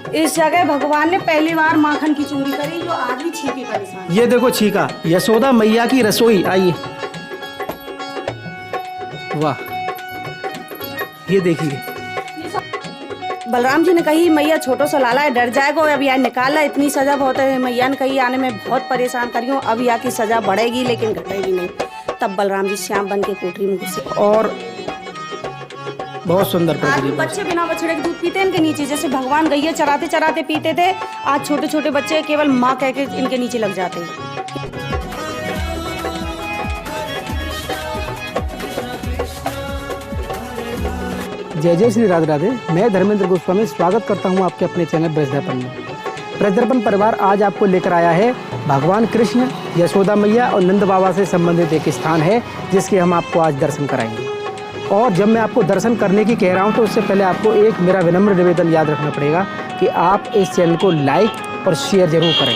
इस जगह भगवान ने पहली बार माखन की चोरी करी, जो आज भी छीके का निशान। ये देखो छीका, यशोदा मैया की रसोई। आइए, वाह, ये देखिए। बलराम जी ने कही मैया छोटो सा लाला है, डर जाएगा, अब यहाँ निकाला, इतनी सजा बहुत है। मैया ने कही आने में बहुत परेशान करियो, अब यहाँ की सजा बढ़ेगी लेकिन घटेगी नहीं। तब बलराम जी श्याम बन के कोठरी में घुसे और बहुत सुंदर आज भी बच्चे बिना बछड़े के दूध पीते हैं इनके नीचे, जैसे भगवान गैया चराते चराते पीते थे, आज छोटे छोटे बच्चे केवल माँ कह के इनके नीचे लग जाते हैं। जय जय श्री राधे राधे। मैं धर्मेंद्र गोस्वामी स्वागत करता हूं आपके अपने चैनल ब्रज दर्पण में। ब्रज दर्पण परिवार आज आपको लेकर आया है भगवान कृष्ण, यशोदा मैया और नंद बाबा से संबंधित एक स्थान है जिसके हम आपको आज दर्शन कराएंगे। और जब मैं आपको दर्शन करने की कह रहा हूं तो उससे पहले आपको एक मेरा विनम्र निवेदन याद रखना पड़ेगा कि आप इस चैनल को लाइक और शेयर जरूर करें।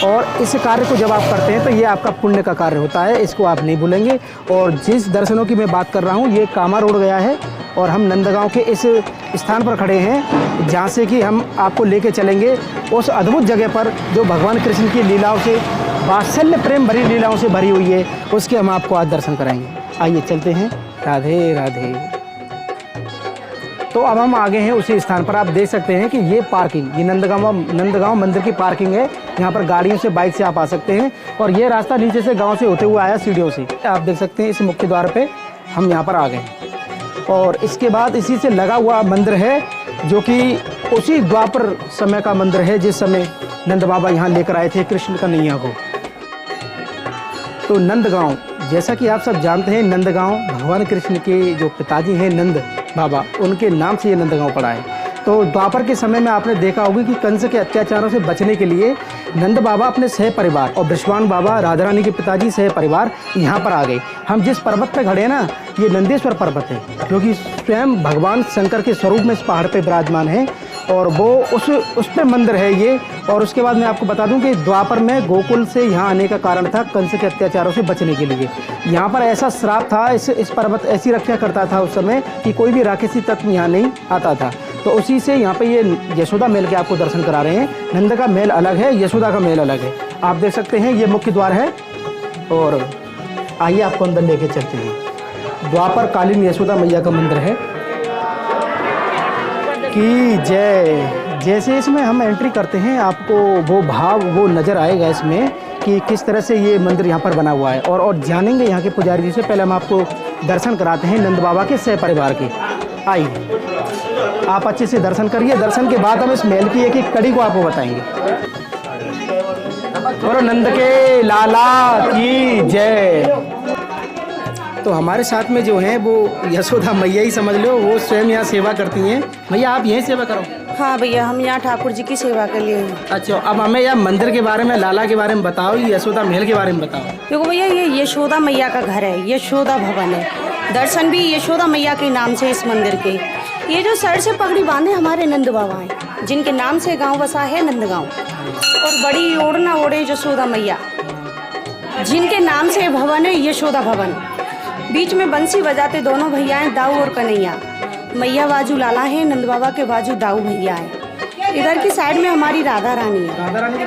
और इस कार्य को जब आप करते हैं तो ये आपका पुण्य का कार्य होता है, इसको आप नहीं भूलेंगे। और जिस दर्शनों की मैं बात कर रहा हूँ ये कामा रोड गया है और हम नंदगांव के इस स्थान पर खड़े हैं जहाँ से कि हम आपको लेके चलेंगे उस अद्भुत जगह पर जो भगवान कृष्ण की लीलाओं से, वात्सल्य प्रेम भरी लीलाओं से भरी हुई है, उसके हम आपको आज दर्शन कराएंगे। आइए चलते हैं। राधे राधे। तो अब हम आगे हैं उसी स्थान पर। आप देख सकते हैं कि ये पार्किंग, ये नंदगांव मंदिर की पार्किंग है। यहाँ पर गाड़ियों से, बाइक से आप आ सकते हैं। और ये रास्ता नीचे से गांव से होते हुए आया सीढ़ियों से। आप देख सकते हैं इस मुख्य द्वार पे हम यहाँ पर आ गए। और इसके बाद इसी से लगा हुआ मंदिर है जो कि उसी द्वापर समय का मंदिर है जिस समय नंद बाबा यहाँ लेकर आए थे कृष्ण कन्हैया को। तो नंदगांव, जैसा कि आप सब जानते हैं, नंदगांव भगवान कृष्ण के जो पिताजी हैं नंद बाबा, उनके नाम से ये नंदगांव पड़ा है। तो द्वापर के समय में आपने देखा होगा कि कंस के अत्याचारों से बचने के लिए नंद बाबा अपने सह परिवार और बृषभान बाबा राधा रानी के पिताजी सह परिवार यहाँ पर आ गए। हम जिस पर्वत पे खड़े हैं ना, ये नंदेश्वर पर्वत है, क्योंकि स्वयं भगवान शंकर के स्वरूप में इस पहाड़ पे विराजमान है और वो उस पे मंदिर है ये। और उसके बाद मैं आपको बता दूं कि द्वापर में गोकुल से यहाँ आने का कारण था कंस के अत्याचारों से बचने के लिए। यहाँ पर ऐसा श्राप था, इस पर्वत ऐसी रक्षा करता था उस समय कि कोई भी राक्षसी तत्व यहाँ नहीं आता था। तो उसी से यहाँ पे ये यशोदा महल के आपको दर्शन करा रहे हैं। नंद का महल अलग है, यशोदा का महल अलग है। आप देख सकते हैं ये मुख्य द्वार है। और आइए आपको अंदर लेके चलते हैं। द्वापर कालीन यशोदा मैया का मंदिर है कि जय। जैसे इसमें हम एंट्री करते हैं आपको वो भाव वो नज़र आएगा इसमें कि किस तरह से ये मंदिर यहाँ पर बना हुआ है। और जानेंगे यहाँ के पुजारी जी से। पहले हम आपको दर्शन कराते हैं नंद बाबा के सह परिवार के। आइए आप अच्छे से दर्शन करिए। दर्शन के बाद हम इस महल की एक एक कड़ी को आपको बताएंगे। और नंद के लाला की जय। तो हमारे साथ में जो है वो यशोदा मैया ही समझ लो, वो स्वयं यहाँ सेवा करती हैं। भैया आप यहीं सेवा करो? हाँ भैया, हम यहाँ ठाकुर जी की सेवा के लिए हैं। अच्छा, अब हमें यह मंदिर के बारे में, लाला के बारे में बताओ, यशोदा महल के बारे में बताओ। देखो भैया, ये यशोदा मैया का घर है, यशोदा भवन है। दर्शन भी यशोदा मैया के नाम से इस मंदिर के। ये जो सर से पगड़ी बांधे हमारे नंद बाबा हैं, जिनके नाम से गांव बसा है नंदगांव। और बड़ी ओढ़ना ओढ़े यशोदा मैया, जिनके नाम से भवन है यशोदा भवन। बीच में बंसी बजाते दोनों भैया हैं, दाऊ और कन्हैया। मैया बाजू लाला है, नंद बाबा के बाजू दाऊ भैया है। इधर की साइड में हमारी राधा रानी है। राधा रानी ये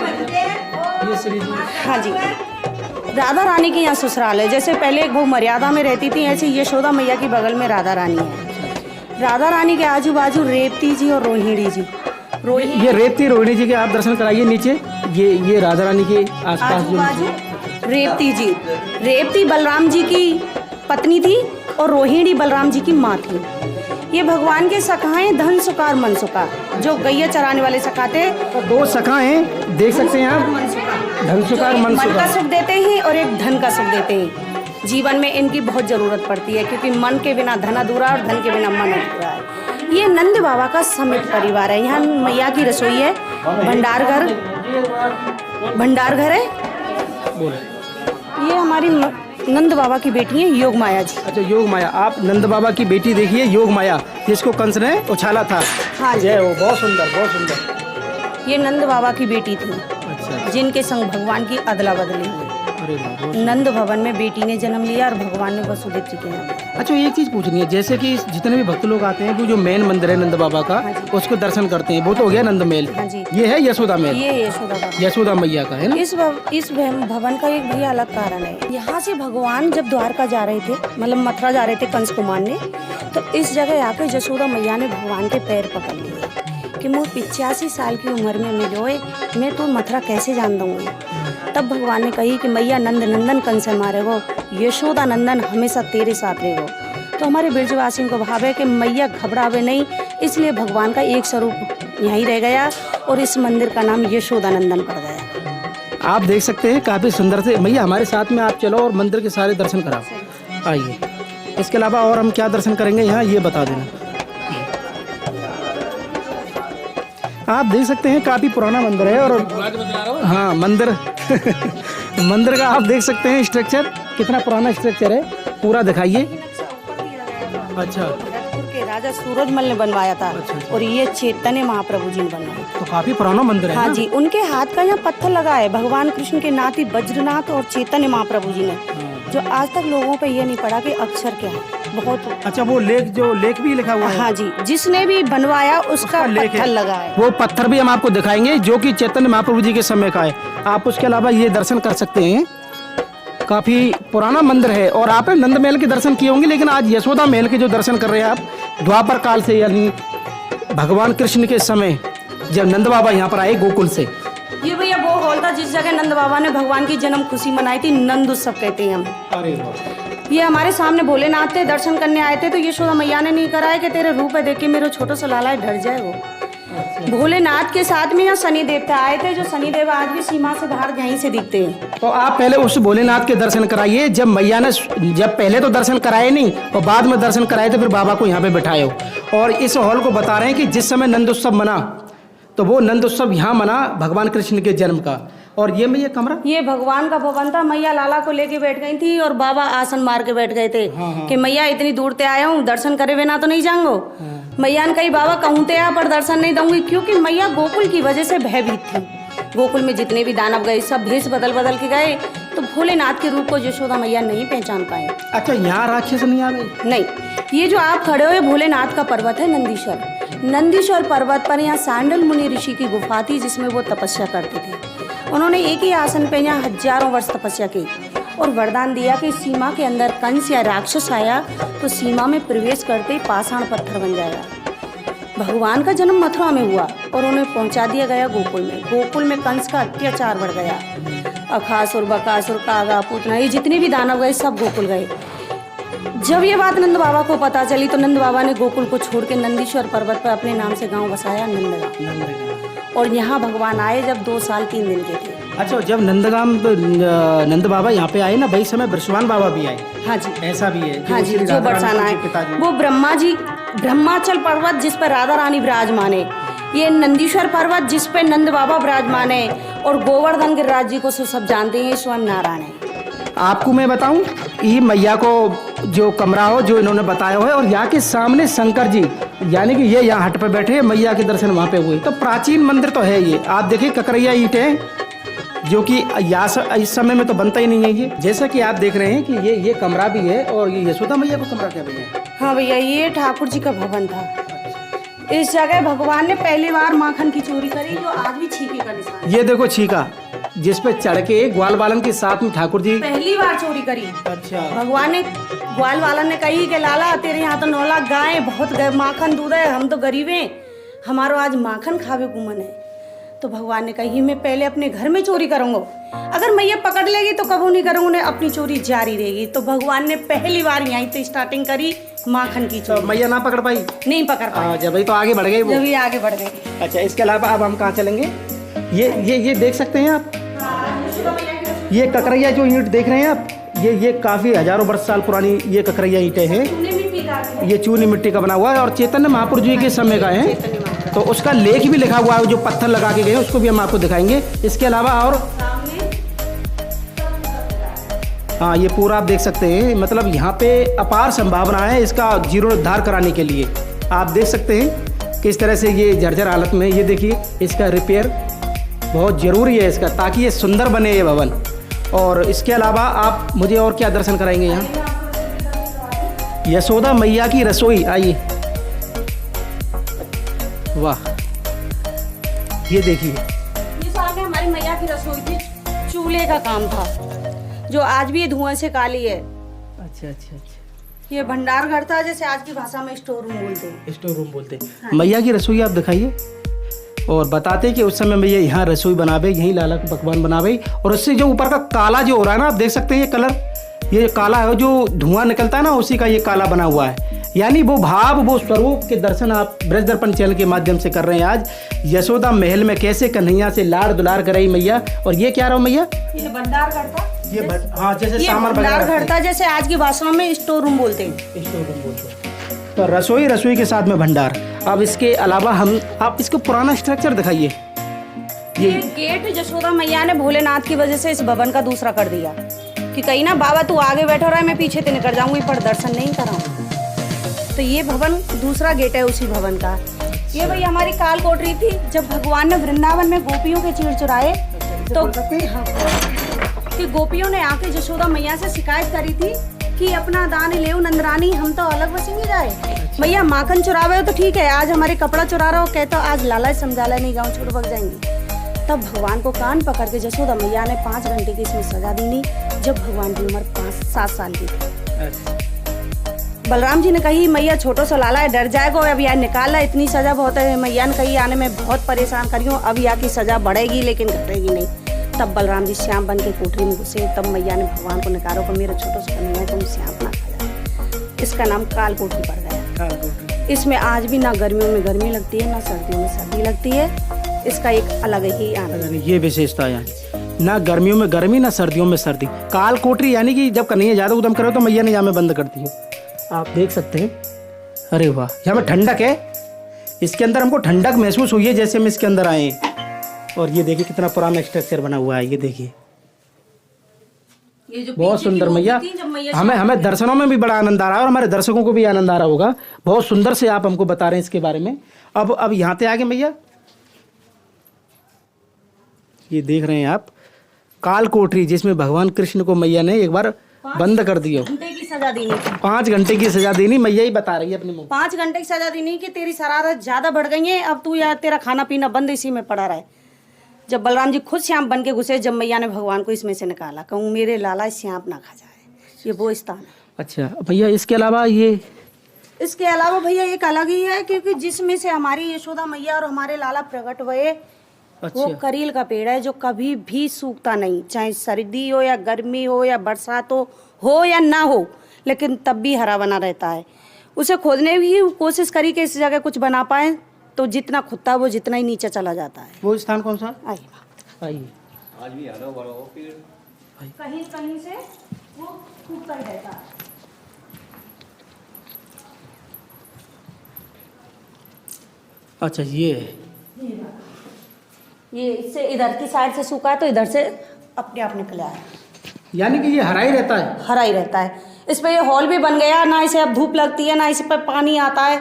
हाँ जी, राधा रानी के यहाँ ससुराल है। जैसे पहले एक बहु मर्यादा में रहती थी, ऐसे यशोदा मैया के बगल में राधा रानी है। राधा रानी के आजू बाजू रेवती जी और रोहिणी जी। ये रेवती रोहिणी जी के आप दर्शन कराइए नीचे। ये राधा रानी के आसपास जो रेवती जी, रेवती बलराम जी की पत्नी थी और रोहिणी बलराम जी की माँ थी। ये भगवान के सखा हैं, धन सुकार मन सुकार, जो गैया चराने वाले सखा थे। तो दो सखा हैं, देख सकते हैं आप, धन सुकार मन सुकार। मन का सुख देते हैं और एक धन का सुख देते हैं। जीवन में इनकी बहुत जरूरत पड़ती है, क्योंकि मन के बिना धन अधूरा और धन के बिना मन अधूरा है। ये नंद बाबा का समित परिवार है। यहाँ मैया की रसोई है, भंडार घर है। ये हमारी नंद बाबा की बेटी है योग माया जी। अच्छा, योग माया। आप नंद बाबा की बेटी देखिए, योग माया, जिसको कंस ने उछाला था। हाँ जय हो। बहुत सुंदर, बहुत सुंदर। ये नंद बाबा की बेटी थी। अच्छा, जिनके संग भगवान की अदला बदली हुई। अरे वाह, बहुत नंद भवन में बेटी ने जन्म लिया और भगवान ने वसुदेव जी के यहाँ दिया। अच्छा, एक चीज़ पूछनी है, जैसे कि जितने भी भक्त लोग आते हैं वो जो मेन मंदिर है नंद बाबा का, हाँ जी। उसको दर्शन करते हैं, वो तो हो गया नंद महल। हाँ जी। ये है यशोदा महल, ये यशोदा भवन। यशोदा मैया का है ना। इस भवन का एक भैया अलग कारण है। यहाँ से भगवान जब द्वारका जा रहे थे, मतलब मथुरा जा रहे थे कंस कुमार ने, तो इस जगह आके यशोदा मैया ने भगवान के पैर पकड़ लिए कि मुझ 85 साल की उम्र में मिलोए, मैं तो मथुरा कैसे जान दूंगी। तब भगवान ने कही कि मैया नंद नंदन कंस मारे वो, यशोदा नंदन हमेशा तेरे साथ रहेगो। तो हमारे ब्रजवासियों को भाव है कि मैया घबरावे नहीं, इसलिए भगवान का एक स्वरूप यहीं रह गया और इस मंदिर का नाम यशोदा नंदन पड़ गया। आप देख सकते हैं काफ़ी सुंदर से। भैया हमारे साथ में आप चलो और मंदिर के सारे दर्शन कराओ, आइए। इसके अलावा और हम क्या दर्शन करेंगे यहाँ, ये बता देना। आप देख सकते हैं काफ़ी पुराना मंदिर है और हाँ मंदिर मंदिर का आप देख सकते हैं स्ट्रक्चर, कितना पुराना स्ट्रक्चर है, पूरा दिखाइए। अच्छा, भरतपुर के राजा सूरजमल ने बनवाया था। और ये चैतन्य महाप्रभु जी ने बनवाया। तो काफ़ी पुराना मंदिर है हाँ ना? जी, उनके हाथ का यहाँ पत्थर लगा है भगवान कृष्ण के नाती वज्रनाथ और चैतन्य महाप्रभु जी ने, जो आज तक लोगों पे ये नहीं पड़ा कि अक्षर क्या है। बहुत अच्छा, वो लेख भी लिखा हुआ है। हाँ जी, जिसने भी बनवाया उसका लेख पत्थर लगा है। वो पत्थर भी हम आपको दिखाएंगे जो कि चैतन्य महाप्रभु जी के समय का है। आप उसके अलावा ये दर्शन कर सकते हैं, काफ़ी पुराना मंदिर है। और आपने नंद महल के दर्शन किए होंगे, लेकिन आज यशोदा महल के जो दर्शन कर रहे हैं आप, द्वापर काल से, यानी भगवान कृष्ण के समय जब नंद बाबा यहाँ पर आए गोकुल से। ये भैया वो हॉल था जिस जगह नंद बाबा ने भगवान की जन्म खुशी मनाई थी, नंद उत्सव कहते हैं हम। अरे वाह। ये हमारे सामने भोलेनाथ थे, दर्शन करने आए थे, तो यशोदा मैया ने नहीं कराया कि तेरे रूप है देख के मेरा छोटा सा लाला डर जाए। वो भोलेनाथ के साथ में यहाँ शनि देवता आए थे, जो शनि देव आज भी सीमा से बाहर यहीं से दिखते हैं। तो आप पहले उस भोलेनाथ के दर्शन कराइए। जब मैया ने, जब पहले तो दर्शन कराए नहीं और बाद में दर्शन कराए थे, फिर बाबा को यहाँ पे बैठाए हो। और इस हॉल को बता रहे हैं कि जिस समय नंद उत्सव मना, तो वो नंद उत्सव यहाँ मना भगवान कृष्ण के जन्म का। और ये मैया कमरा, ये भगवान का भवन था। मैया लाला को लेके बैठ गई थी और बाबा आसन मार के बैठ गए थे। कि मैया इतनी दूर से आया हूँ, दर्शन करे बिना तो नहीं जाऊंगो। मैया ने कही बाबा कहूँ ते आ पर दर्शन नहीं दूंगी, क्योंकि मैया गोकुल की वजह से भयभीत थी। गोकुल में जितने भी दानव गए सब भेष बदल बदल के गए, तो भोलेनाथ के रूप को यशोदा मैया नहीं पहचान पाए। अच्छा, यहाँ राक्षस नहीं आ गए? नहीं, ये जो आप खड़े हो ये भोलेनाथ का पर्वत है नंदीश्वर। नंदीश्वर पर्वत पर यहाँ सांडल मुनि ऋषि की गुफा थी, जिसमें वो तपस्या करते थे। उन्होंने एक ही आसन पे यहाँ हजारों वर्ष तपस्या की और वरदान दिया कि सीमा के अंदर कंस या राक्षस आया तो सीमा में प्रवेश करते ही पाषाण पत्थर बन जाएगा। भगवान का जन्म मथुरा में हुआ और उन्हें पहुंचा दिया गया गोकुल में। गोकुल में कंस का अत्याचार बढ़ गया। अखासुर, बकासुर, कागा, पूतना, ये जितने भी दानव गए सब गोकुल गए। जब ये बात नंद बाबा को पता चली तो नंद बाबा ने गोकुल को छोड़ के नंदीश्वर पर्वत पर अपने नाम से गांव बसाया, नंदगांव। और यहाँ भगवान आए जब 2 साल 3 दिन के थे। अच्छा, जब नंद बाबा यहाँ पे आए ना, वही समय बृषवान बाबा भी आए। हाँ जी, ऐसा भी है। हाँ जी, जो बरसाना है वो ब्रह्मा जी, ब्रह्माचल पर्वत जिस पर राधा रानी विराजमान है, ये नंदीश्वर पर्वत जिस पे नंद बाबा विराजमान है, और गोवर्धन गिरिराज जी को सब जानते हैं, स्वयं नारायण है। आपको मैं बताऊं, ये मैया को जो कमरा हो जो इन्होंने बताया है, और यहाँ के सामने शंकर जी, यानी कि ये यहाँ हट पर बैठे, मैया के दर्शन वहाँ पे हुए। तो प्राचीन मंदिर तो है ये। आप देखिए ककरैया ईंटें, जो कि इस समय में तो बनता ही नहीं है ये। जैसा कि आप देख रहे हैं कि ये कमरा भी है, और ये यशोदा मैया का कमरा क्या भैया? हाँ भैया, ये ठाकुर जी का भवन था। इस जगह भगवान ने पहली बार माखन की चोरी करी, जो आज भी छीके का निशान। ये देखो छीका, जिस पे चढ़ के ग्वाल वालन के साथ में ठाकुर जी पहली बार चोरी करी। अच्छा। भगवान ने, ग्वाल वालन ने कही कि लाला तेरे यहाँ तो 9 लाख गाय, बहुत माखन दूध है, हम तो गरीब हैं, हमारो आज माखन खावे को मन है। तो भगवान ने कही मैं पहले अपने घर में चोरी करूंगा, अगर मैया पकड़ लेगी तो कबू नहीं करूंगा, अपनी चोरी जारी रहेगी। तो भगवान ने पहली बार यहीं से स्टार्टिंग करी माखन की चोरी। तो मैया ना पकड़ पाई? नहीं पकड़ पाई। जब तो आगे बढ़ गए वो। जब ये आगे बढ़ गए। अच्छा, इसके अलावा अब हम कहाँ चलेंगे? ये देख सकते हैं आप, ये ककरैया जो ईंट देख रहे हैं आप, ये काफी हजारों वर्ष साल पुरानी ये ककरैया ईंटें हैं। ये चूनी मिट्टी का बना हुआ है और चैतन्य महापुरुष जी के समय का है। तो उसका लेख भी लिखा हुआ है, जो पत्थर लगा के गए, उसको भी हम आपको दिखाएंगे। इसके अलावा और हाँ, ये पूरा आप देख सकते हैं, मतलब यहाँ पे अपार संभावना है इसका जीर्णोद्धार कराने के लिए। आप देख सकते हैं किस तरह से ये जर्जर हालत में, ये देखिए इसका रिपेयर बहुत ज़रूरी है इसका, ताकि ये सुंदर बने ये भवन। और इसके अलावा आप मुझे और क्या दर्शन कराएंगे यहाँ? यशोदा मैया की रसोई, आइए। वाह, ये देखिए, ये सामने हमारी मैया की रसोई थी, चूल्हे का काम था, जो आज भी ये धुआं से काली है। अच्छा अच्छा अच्छा, ये भंडार घर था, जैसे आज की भाषा में स्टोर रूम बोलते हैं। स्टोर रूम बोलते हैं। मैया की रसोई आप दिखाइए और बताते कि उस समय मैया यहाँ रसोई बनावे, यहीं लाला को पकवान बनावे। और उससे जो ऊपर का काला जो हो रहा है ना, आप देख सकते हैं ये कलर, ये काला है, जो धुआं निकलता है ना, उसी का ये काला बना हुआ है। यानी वो भाव, वो स्वरूप के दर्शन आप ब्रज दर्पण चैनल के माध्यम से कर रहे हैं आज। यशोदा महल में कैसे कन्हैया से लाड़ दुलार कराई मैया। और ये क्या रहा मैया? ये भंडार घर था, ये हाँ, जैसे ये सामान भंडार वगैरह घर था, जैसे आज की भाषा में स्टोर रूम बोलते हैं। स्टोर रूम बोलते हैं। तो रसोई के साथ में भंडार। अब इसके अलावा आप इसको पुराना स्ट्रक्चर दिखाइए। ये गेट यशोदा मैया ने भोलेनाथ की वजह से इस भवन का दूसरा कर दिया कि कहीं ना बाबा तू आगे बैठा रहा है, मैं पीछे तो निकल जाऊंगी, पर दर्शन नहीं कराऊंगी। तो ये भवन दूसरा गेट है उसी भवन का। ये भाई हमारी काल कोठरी थी, जब भगवान ने वृंदावन में गोपियों के चीर चुराए तो कि गोपियों ने आके यशोदा मैया से शिकायत करी थी कि अपना दान ले नंदरानी, हम तो अलग बसेंगे जाए। मैया माखन चुरावे हो तो ठीक है, आज हमारे कपड़ा चुरा रहे हो, कहते आज लाला समझाला नहीं, गाँव छोड़ भाग जाएंगे। तब भगवान को कान पकड़ के यशोदा मैया ने 5 घंटे की इसमें सजा दी नहीं, जब भगवान की उम्र 5-7 साल की थी। बलराम जी ने कही मैया छोटो सा लाला है, डर जाएगा, अब यहाँ निकाला, इतनी सजा बहुत है। मैया ने कही आने में बहुत परेशान करियो, अब यहाँ की सजा बढ़ेगी लेकिन घटेगी नहीं। तब बलराम जी श्याम बन के कोठरी में घुसे, तब मैया ने भगवान को निकालो को मेरा छोटो सा कन्हैया तुम श्याम ना खा। इसका नाम काल कोठरी पड़ गया। इसमें आज भी ना गर्मियों में गर्मी लगती है, ना सर्दियों में सर्दी लगती है। इसका एक अलग ही आनंद, ये विशेषता है, ना गर्मियों में गर्मी, ना सर्दियों में सर्दी। काल कोठरी यानी कि जब कन्हैया ज्यादा उदम करो तो मैया ने यहाँ में बंद करती है। आप देख सकते हैं, अरे वाह, यहाँ में ठंडक है, इसके अंदर हमको ठंडक महसूस हुई है जैसे हम इसके अंदर आए। और ये देखिए कितना पुराना स्ट्रक्चर बना हुआ है, ये देखिए बहुत सुंदर। मैया हमें दर्शनों में भी बड़ा आनंद आ रहा है और हमारे दर्शकों को भी आनंद आ रहा होगा। बहुत सुंदर से आप हमको बता रहे हैं इसके बारे में। अब यहाँ पे आगे मैया, ये देख रहे हैं आप काल कोठरी, जिसमें भगवान कृष्ण को मैया ने एक बार बंद कर दिया। 5 घंटे की सजा देनी, 5 घंटे की सजा देनी, मैया ही बता रही है अपने मुंह। 5 घंटे की सजा देनी कि तेरी शरारत ज्यादा बढ़ गई है, अब तू यार तेरा खाना पीना बंद इसी में पड़ा रहा है। जब बलराम जी खुद श्याम बन के घुसे, जब मैया ने भगवान को इसमें से निकाला, कहूँ मेरे लाला श्याम ना खा जाए, ये वो स्थान है। अच्छा भैया, इसके अलावा इसके अलावा भैया एक अलग ही है, क्योंकि जिसमें से हमारी यशोदा मैया और हमारे लाला प्रकट हुए, वो करील का पेड़ है जो कभी भी सूखता नहीं, चाहे सर्दी हो या गर्मी हो या बरसात हो या ना हो, लेकिन तब भी हरा बना रहता है। उसे खोदने की कोशिश करी कि इस जगह कुछ बना पाए, तो जितना खुदता है वो जितना ही नीचे चला जाता है। वो स्थान कौन सा? आइए, आज भी हरा भरा हो, फिर कहीं कहीं से वो सूखता ही रहता है। अच्छा, ये इससे इधर की साइड से सूखा है तो इधर से अपने आप निकला है, यानी कि ये हरा ही रहता है। हरा ही रहता है। इस पे ये हॉल भी बन गया, ना इसे अब धूप लगती है, ना इस पे पानी आता है,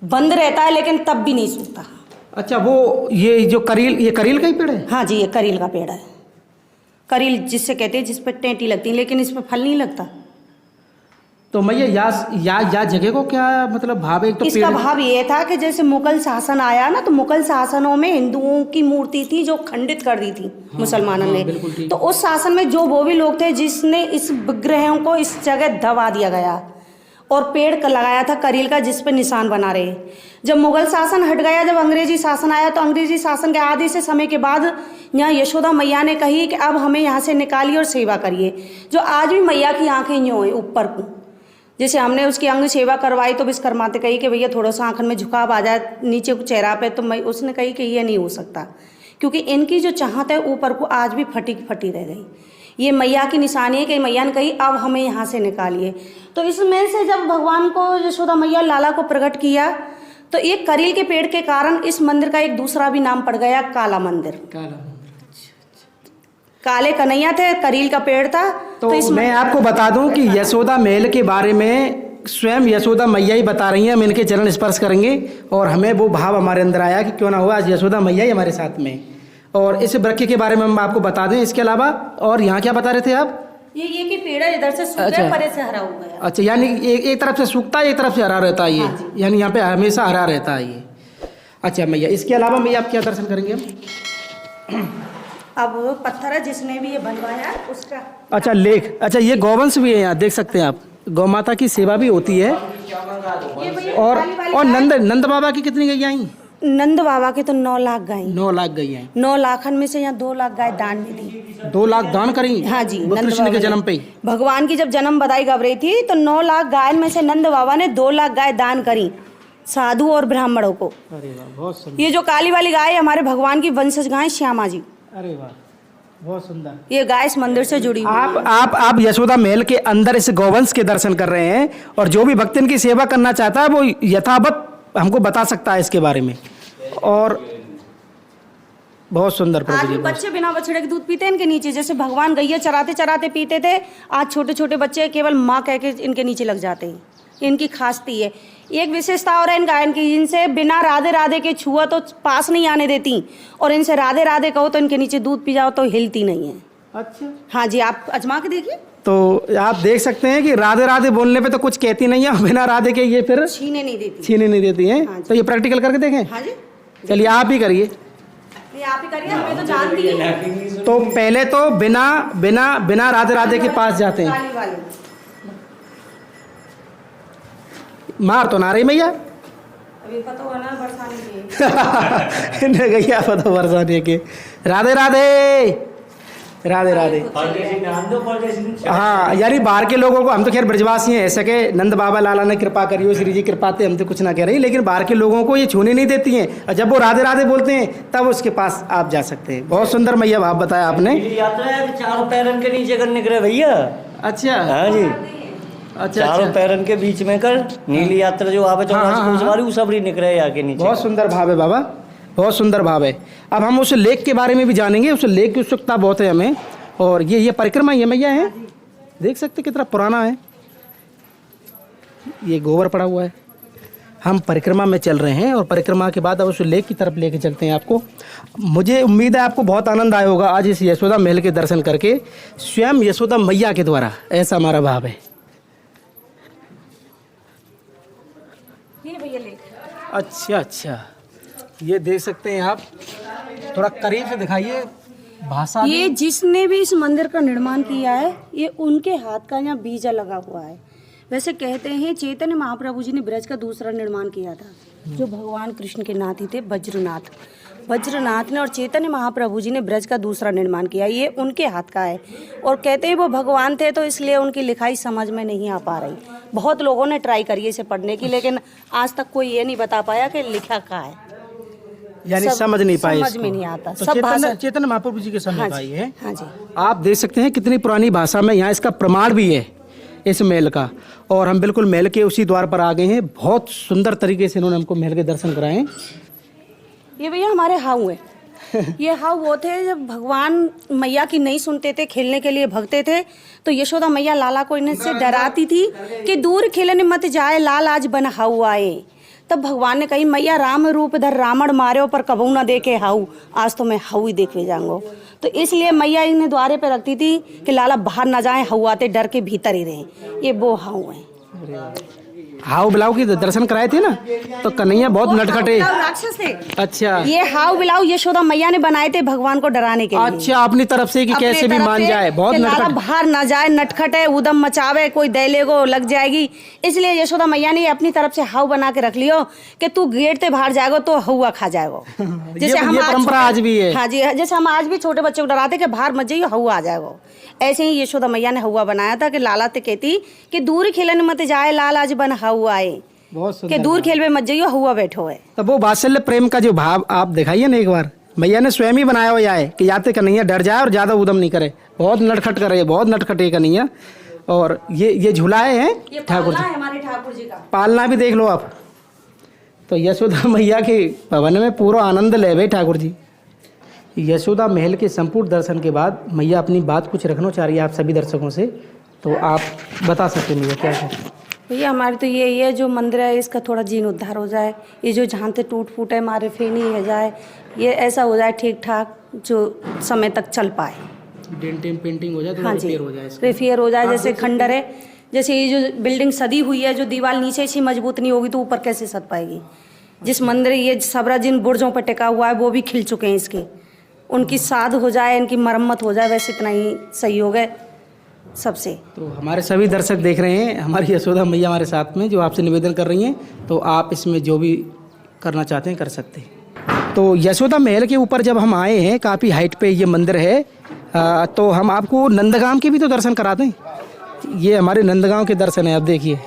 बंद रहता है, लेकिन तब भी नहीं सूखता। अच्छा, वो ये जो करील, ये करील का ही पेड़ है? हाँ जी, ये करील का पेड़ है। करील जिससे कहते हैं, जिस पे टेंटी लगती है, लेकिन इस पे फल नहीं लगता। तो मैया या जगह को क्या मतलब भाव है? तो इसका भाव ये था कि जैसे मुगल शासन आया ना, तो मुगल शासनों में हिंदुओं की मूर्ति थी जो खंडित कर दी थी मुसलमानों ने। तो उस शासन में जो वो भी लोग थे जिसने इस विग्रहों को इस जगह दबा दिया गया और पेड़ लगाया था करील का, जिस पे निशान बना रहे। जब मुगल शासन हट गया, जब अंग्रेजी शासन आया, तो अंग्रेजी शासन के आधे से समय के बाद यहाँ यशोदा मैया ने कही कि अब हमें यहाँ से निकालिए और सेवा करिए। जो आज भी मैया की आंखें यूँ हैं ऊपर को, जैसे हमने उसकी अंग सेवा करवाई तो विश्वकर्माते कही कि भैया थोड़ा सा आंखन में झुकाव आ जाए नीचे चेहरा पे, तो मैं उसने कही कि ये नहीं हो सकता, क्योंकि इनकी जो चाहत है ऊपर को आज भी फटी रह गई। ये मैया की निशानी है कि मैया ने कही अब हमें यहाँ से निकालिए। तो इसमें से जब भगवान को यशोदा मैया लाला को प्रकट किया, तो एक करील के पेड़ के कारण इस मंदिर का एक दूसरा भी नाम पड़ गया, काला मंदिर। काले कन्हैया थे, करील का पेड़ था। तो मैं आपको बता दूं कि यशोदा महल के बारे में स्वयं यशोदा मैया ही बता रही हैं। हम इनके चरण स्पर्श करेंगे और हमें वो भाव हमारे अंदर आया कि क्यों ना हो आज यशोदा मैया ही हमारे साथ में। और इस वृक्ष के बारे में हम आपको बता दें, इसके अलावा और यहाँ क्या बता रहे थे आप? ये कि पेड़ है, इधर से सूख गया, परे से हरा हुआ है। अच्छा, यानी एक तरफ से सूखता है, एक तरफ से हरा रहता है ये। हाँ, यानी यहाँ पे हमेशा हरा रहता है ये। अच्छा मैया, इसके अलावा मैया आप क्या दर्शन करेंगे हम? अब वो पत्थर है जिसने भी ये बनवाया उसका। अच्छा, लेख। अच्छा, ये गौवंश भी है यहाँ, देख सकते हैं आप। गौ माता की सेवा भी होती है। और नंद बाबा की कितनी गई आई? नंद बाबा के तो 9 लाख गाय। 9 लाख गई हैं। 9 लाखन में से यहाँ 2 लाख गाय दान में दी। 2 लाख दान करी? हाँ जी, वो नंद कृष्ण बाबा के ने। जन्म पे ही? भगवान की जब जन्म बधाई गव रही थी तो 9 लाख गाय में से नंद बाबा ने 2 लाख गाय दान करी साधु और ब्राह्मणों को। अरे वाह, बहुत सुंदर। ये जो काली वाली गाय है हमारे भगवान की वंशज गाय श्यामा जी। अरे वाह, बहुत सुंदर। ये गाय इस मंदिर से जुड़ी हुई है। आप यशोदा महल के अंदर इस गौवंश के दर्शन कर रहे हैं, और जो भी भक्त इनकी सेवा करना चाहता है वो यथावत हमको बता सकता है इसके बारे में। और बहुत सुंदर प्रभु आज जी। भी बच्चे बिना बछड़े के दूध पीते हैं इनके नीचे, जैसे भगवान गैया चराते चराते पीते थे, आज छोटे छोटे बच्चे केवल माँ कह के इनके नीचे लग जाते हैं। इनकी खासियत है। एक विशेषता और है इन गायन की, इनसे बिना राधे राधे के छुआ तो पास नहीं आने देती, और इनसे राधे राधे कहो तो इनके नीचे दूध पी जाओ तो हिलती नहीं है। अच्छा, हाँ जी, आप अजमा के देखिए। तो आप देख सकते हैं कि राधे राधे बोलने पे तो कुछ कहती नहीं है, बिना राधे के ये फिर छीने नहीं देती। छीने नहीं देती हैं। हाँ जी। तो ये प्रैक्टिकल करके देखें। हाँ जी, चलिए आप ही करिए। ये आप ही करिए, हमें तो जानती है। तो पहले तो बिना बिना बिना राधे राधे के पास जाते हैं। काली वाली मार तो ना रही मैया। अभी पता हुआ ना बरसाने की। इन्हें गैया पता बरसाने के। राधे राधे, राधे राधे। हाँ, यानी बाहर के लोगों को, हम तो खैर ब्रजवासी हैं, ऐसे के नंद बाबा लाला ने कृपा करी हो, श्री जी कृपाते, हम तो कुछ ना कह रही, लेकिन बाहर के लोगों को ये छूने नहीं देती हैं, और जब वो राधे राधे बोलते हैं तब उसके पास आप जा सकते हैं। बहुत सुंदर मैया भाव बताया आपने। यात्रा है, चारों पैरन के नीचे करने के भैया। अच्छा, हाँ जी, अच्छा, चारों पैरन के बीच में कर नीली यात्रा जो आवे वो सबरी निकले आके नीचे। बहुत सुंदर भाव है बाबा, बहुत सुंदर भाव है। अब हम उस लेक के बारे में भी जानेंगे, उस लेक की उत्सुकता बहुत है हमें। और ये परिक्रमा ये मैया है, देख सकते कितना पुराना है, ये गोबर पड़ा हुआ है। हम परिक्रमा में चल रहे हैं, और परिक्रमा के बाद अब उस लेक की तरफ लेके चलते हैं आपको। मुझे उम्मीद है आपको बहुत आनंद आया होगा आज इस यशोदा महल के दर्शन करके, स्वयं यशोदा मैया के द्वारा, ऐसा हमारा भाव है। ये भैया लेक। अच्छा अच्छा, ये देख सकते हैं आप, थोड़ा करीब से दिखाइए भाषा। ये जिसने भी इस मंदिर का निर्माण किया है, ये उनके हाथ का यहाँ बीजा लगा हुआ है। वैसे कहते हैं चैतन्य महाप्रभु जी ने ब्रज का दूसरा निर्माण किया था, जो भगवान कृष्ण के नाती थे वज्रनाथ। वज्रनाथ ने और चैतन्य महाप्रभु जी ने ब्रज का दूसरा निर्माण किया, ये उनके हाथ का है। और कहते हैं वो भगवान थे, तो इसलिए उनकी लिखाई समझ में नहीं आ पा रही। बहुत लोगों ने ट्राई करी इसे पढ़ने की, लेकिन आज तक कोई ये नहीं बता पाया कि लिखा क्या है, यानी समझ नहीं पाए, समझ में नहीं आता। तो सब भाषा चैतन्य महाप्रभु जी के समय हाँ पाई जी, है। हाँ जी। आप देख सकते हैं कितनी पुरानी भाषा में यहाँ इसका प्रमाण भी है इस महल का। और हम बिल्कुल महल के उसी द्वार पर आ गए हैं। बहुत सुंदर तरीके से इन्होंने हमको महल के दर्शन कराए। ये भैया हमारे हाउ है। ये हाउ वो थे जब भगवान मैया की नहीं सुनते थे, खेलने के लिए भगते थे, तो यशोदा मैया लाला को इनसे डराती थी कि दूर खेलने मत जाए, लाल आज बन हाउ आए। तब भगवान ने कही मैया राम रूप धर रावण मारे पर कबू ना देखे हाउ, आज तो मैं हाउ ही देखे जाऊंगो। तो इसलिए मैया इन्हें द्वारे पे रखती थी कि लाला बाहर ना जाए, हाउ आते डर के भीतर ही रहे। ये वो हाउ है। हाउ बिलाऊ की दर्शन कराए थे ना, तो कन्हैया बहुत नटखटे राक्षस थे। अच्छा, ये हाउ बिलाऊ यशोदा मैया ने बनाए थे भगवान को डराने के लिए। अच्छा, अपनी तरफ से कि अपने कैसे भी तरफ मान से जाए, बहुत कि लाला नटखट। बाहर ना जाए, नटखट है, उदम मचावे, कोई दैले को लग जाएगी। इसलिए यशोदा मैया ने अपनी तरफ से हाउ बना के रख लियो कि तू गेट से बाहर जाएगा तो हवा खा जाएगा। जैसे हम परंपरा आज भी है। हाँ जी, जैसे हम आज भी छोटे बच्चों को डराते कि बाहर मत जाइए, हवा आ जाएगा। ऐसे ही यशोदा मैया ने हवा बनाया था कि लाला ते कहती कि दूर खेलने मत जाए, लाल आज बन हवा आए, बहुत कि दूर खेल में मत जाइयो, हुआ बैठो है। तो वो वात्सल्य प्रेम का जो भाव आप दिखाइए ना एक बार, मैया ने स्वयं ही बनाया हुआ है कि याते कन्हैया डर जाए और ज्यादा उदम नहीं करे, बहुत नटखट करे, बहुत नटखटे कन्हैया। और ये झुलाए हैं ठाकुर जी, हमारे ठाकुर जी का पालना भी देख लो आप। तो यशोदा मैया के भवन में पूरा आनंद ले भाई ठाकुर जी। यशोदा महल के संपूर्ण दर्शन के बाद मैया अपनी बात कुछ रखना चाह रही है आप सभी दर्शकों से, तो आप बता सकते हैं मैया क्या है? भैया हमारे तो ये जो मंदिर है इसका थोड़ा जीर्ण उद्धार हो जाए, ये जो जहाँ से टूट फूट है हमारे फेनी हो जाए, ये ऐसा हो जाए ठीक ठाक। जो समय तक चल पाए। डेंटिंग पेंटिंग हो जाए, हाँ जी, रिपेयर हो जाए इसका। रिपेयर हो जाए। जैसे खंडर है, जैसे ये जो बिल्डिंग सदी हुई है, जो दीवार नीचे से मजबूत नहीं होगी तो ऊपर कैसे सद पाएगी। जिस मंदिर ये सबरा जिन बुर्जों पर टिका हुआ है वो भी खिल चुके हैं इसके, उनकी साध हो जाए, इनकी मरम्मत हो जाए, वैसे इतना ही सहयोग है सबसे। तो हमारे सभी दर्शक देख रहे हैं, हमारी यशोदा मैया हमारे साथ में जो आपसे निवेदन कर रही हैं, तो आप इसमें जो भी करना चाहते हैं कर सकते हैं। तो यशोदा महल के ऊपर जब हम आए हैं, काफ़ी हाइट पे ये मंदिर है, तो हम आपको नंदगांव के भी तो दर्शन करा दें। ये हमारे नंदगांव के दर्शन है। अब देखिए,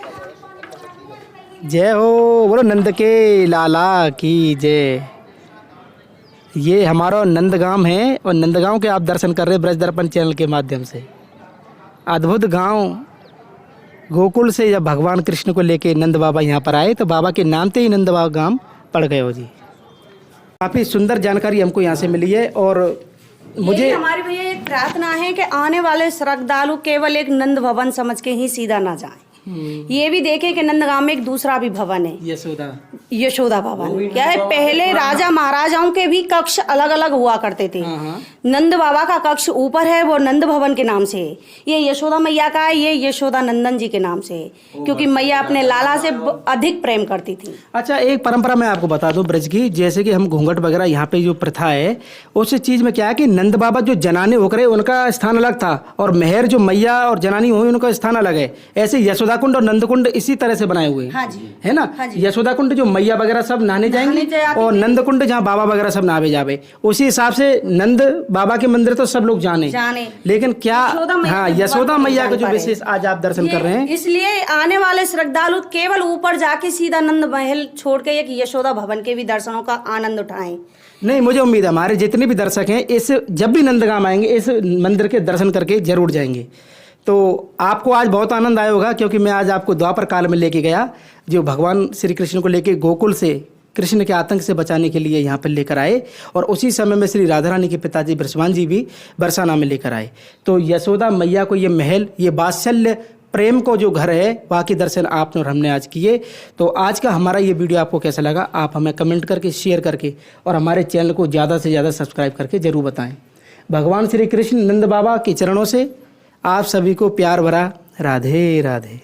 जय हो बोलो नंद के लाला की जय। ये हमारा नंदगांव है और नंदगांव के आप दर्शन कर रहे हैं ब्रज दर्पण चैनल के माध्यम से। अद्भुत गांव गोकुल से जब भगवान कृष्ण को लेके नंद बाबा यहाँ पर आए तो बाबा के नाम से ही नंद बाबा गांव पड़ गए हो जी। काफ़ी सुंदर जानकारी हमको यहाँ से मिली है। और मुझे हमारी भैया एक प्रार्थना है कि आने वाले श्रद्धालु केवल एक नंद भवन समझ के ही सीधा ना जाए, ये भी देखें कि नंदगांव में एक दूसरा भी भवन है, यशोदा भवन। क्या है, पहले राजा महाराजाओं के भी कक्ष अलग अलग हुआ करते थे। नंद बाबा का कक्ष ऊपर है, वो नंद भवन के नाम से है। ये यशोदा मैया का है, ये यशोदा नंदन जी के नाम से है, क्योंकि मैया अपने लाला से अधिक प्रेम करती थी। अच्छा, एक परंपरा मैं आपको बता दूं ब्रज की, जैसे कि हम घूंघट वगैरह यहाँ पे जो प्रथा है, उस चीज में क्या है कि नंद बाबा जो जनाने होकर उनका स्थान अलग था और मेहर जो मैया और जनानी हुई उनका स्थान अलग है। ऐसे यशोदा कुंड और नंद कुंड इसी तरह से बनाए हुए हैं। हाँ जी, है ना। हाँ जी। यशोदा कुंड जो मैया वगैरह सब नहाने जाएंगे और नंद कुंड जहाँ बाबा वगैरह सब नहावे जावे। उसी हिसाब से नंद बाबा के मंदिर तो सब लोग जाने, लेकिन क्या हाँ यशोदा मैया का जो विशेष आज आप दर्शन कर रहे हैं, इसलिए आने वाले श्रद्धालु केवल ऊपर जाके सीधा नंद महल छोड़ के एक यशोदा भवन के भी दर्शनों का आनंद उठाएं। नहीं, मुझे उम्मीद है हमारे जितने भी दर्शक हैं इस जब भी नंदगांव आएंगे इस मंदिर के दर्शन करके जरूर जाएंगे। तो आपको आज बहुत आनंद आया होगा, क्योंकि मैं आज आपको द्वापर काल में लेके गया, जो भगवान श्री कृष्ण को लेके गोकुल से कृष्ण के आतंक से बचाने के लिए यहाँ पर लेकर आए, और उसी समय में श्री राधा रानी के पिताजी बृषभान जी भी बरसाना में लेकर आए। तो यशोदा मैया को ये महल, ये वात्सल्य प्रेम को जो घर है, वहाँ के दर्शन आपने और हमने आज किए। तो आज का हमारा ये वीडियो आपको कैसा लगा, आप हमें कमेंट करके, शेयर करके और हमारे चैनल को ज़्यादा से ज़्यादा सब्सक्राइब करके ज़रूर बताएं। भगवान श्री कृष्ण नंद बाबा के चरणों से आप सभी को प्यार भरा राधे राधे।